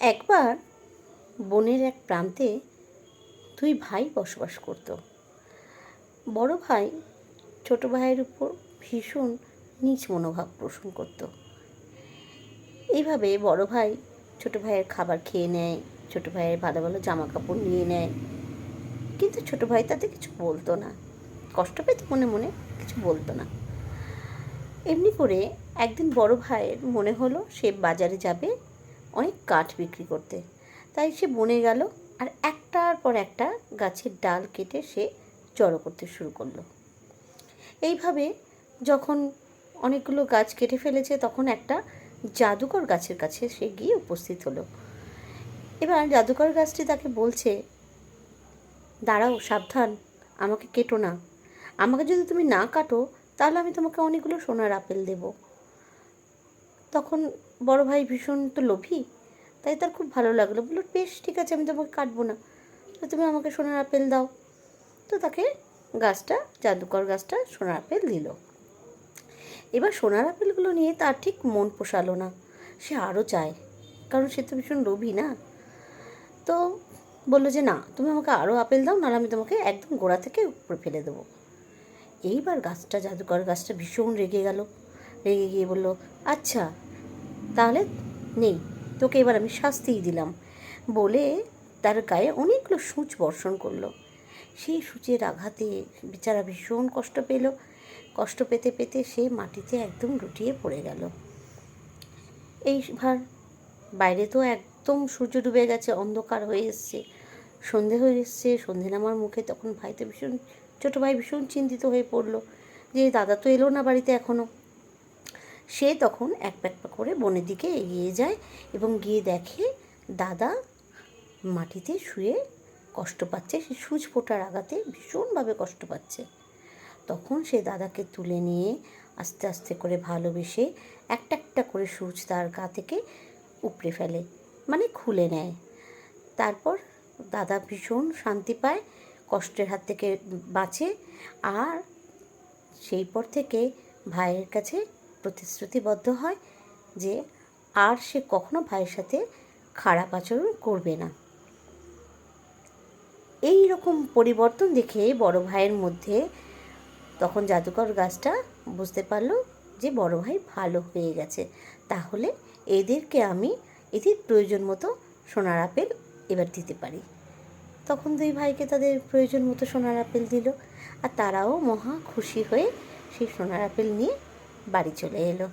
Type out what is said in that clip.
একবার বনের এক প্রান্তে দুই ভাই বসবাস করত। বড় ভাই ছোট ভাইয়ের উপর ভীষণ নীচ মনোভাব পোষণ করত। এইভাবে বড় ভাই ছোট ভাইয়ের খাবার খেয়ে নেয়, ছোট ভাইয়ের ভালো ভালো জামা কাপড় নিয়ে নেয়, কিন্তু ছোট ভাই তাতে কিছু বলতো না। কষ্ট পেত মনে মনে, কিছু বলতো না। এমনি করে একদিন বড় ভাইয়ের মনে হলো সে বাজারে যাবে অনেক কাঠ বিক্রি করতে। তাই সে বনে গেল আর একটার পর একটা গাছের ডাল কেটে সে জড়ো করতে শুরু করলো। এইভাবে যখন অনেকগুলো গাছ কেটে ফেলেছে, তখন একটা জাদুকর গাছের কাছে সে গিয়ে উপস্থিত হলো। এবার জাদুকর গাছটি তাকে বলছে, দাঁড়াও, সাবধান, আমাকে কেটো না। আমাকে যদি তুমি না কাটো তাহলে আমি তোমাকে অনেকগুলো সোনার আপেল দেব। তখন বড় ভাই ভীষণ তো লোভী, তাই তার খুব ভালো লাগলো। বলল, বেশ ঠিক আছে, আমি তোমাকে কাটবো না, তো তুমি আমাকে সোনার আপেল দাও। তো তাকে জাদুকর গাছটা সোনার আপেল দিল। এবার সোনার আপেলগুলো নিয়ে তার ঠিক মন পোষালো না, সে আরও চায়, কারণ সে তো ভীষণ লোভী না। তো বললো যে, না, তুমি আমাকে আরও আপেল দাও, নাহলে আমি তোমাকে একদম গোড়া থেকে উপরে ফেলে দেবো। এইবার জাদুকর গাছটা ভীষণ রেগে গেল। রেগে গিয়ে বলল, আচ্ছা তাহলে নেই, তোকে এবার আমি শাস্তিই দিলাম, বলে তার গায়ে অনেকগুলো সূঁচ বর্ষণ করলো। সেই সূচের আঘাতে বেচারা ভীষণ কষ্ট পেল। কষ্ট পেতে পেতে সে মাটিতে একদম লুটিয়ে পড়ে গেল। এইবার বাইরে তো একদম সূর্য ডুবে গেছে, অন্ধকার হয়ে এসছে, সন্ধে হয়ে এসছে। সন্ধে নামার মুখে তখন ছোটো ভাই ভীষণ চিন্তিত হয়ে পড়লো যে দাদা তো এলো না বাড়িতে এখনও। সে তখন এক প্যাক করে বনের দিকে এগিয়ে যায় এবং গিয়ে দেখে দাদা মাটিতে শুয়ে কষ্ট পাচ্ছে। সে সূচ ফোটার আঘাতে ভীষণভাবে কষ্ট পাচ্ছে। তখন সে দাদাকে তুলে নিয়ে আস্তে আস্তে করে ভালোবেসে একটা একটা করে সূচ তার গা থেকে উপড়ে ফেলে, মানে খুলে নেয়। তারপর দাদা ভীষণ শান্তি পায়, কষ্টের হাত থেকে বাঁচে। আর সেই পর থেকে ভাইয়ের কাছে প্রতিশ্রুতিবদ্ধ হয় যে আর সে কখনো ভাইয়ের সাথে খারাপ আচরণ করবে না। এই রকম পরিবর্তন দেখে বড় ভাইয়ের মধ্যে তখন জাদুকর গাছটা বুঝতে পারলো যে বড় ভাই ভালো হয়ে গেছে, তাহলে এদের প্রয়োজন মতো সোনার আপেল এবার দিতে পারি। তখন দুই ভাইকে তাদের প্রয়োজন মতো সোনার আপেল দিল, আর তারাও মহা খুশি হয়ে সেই সোনার আপেল নিয়ে বাড়ি চলে এলো।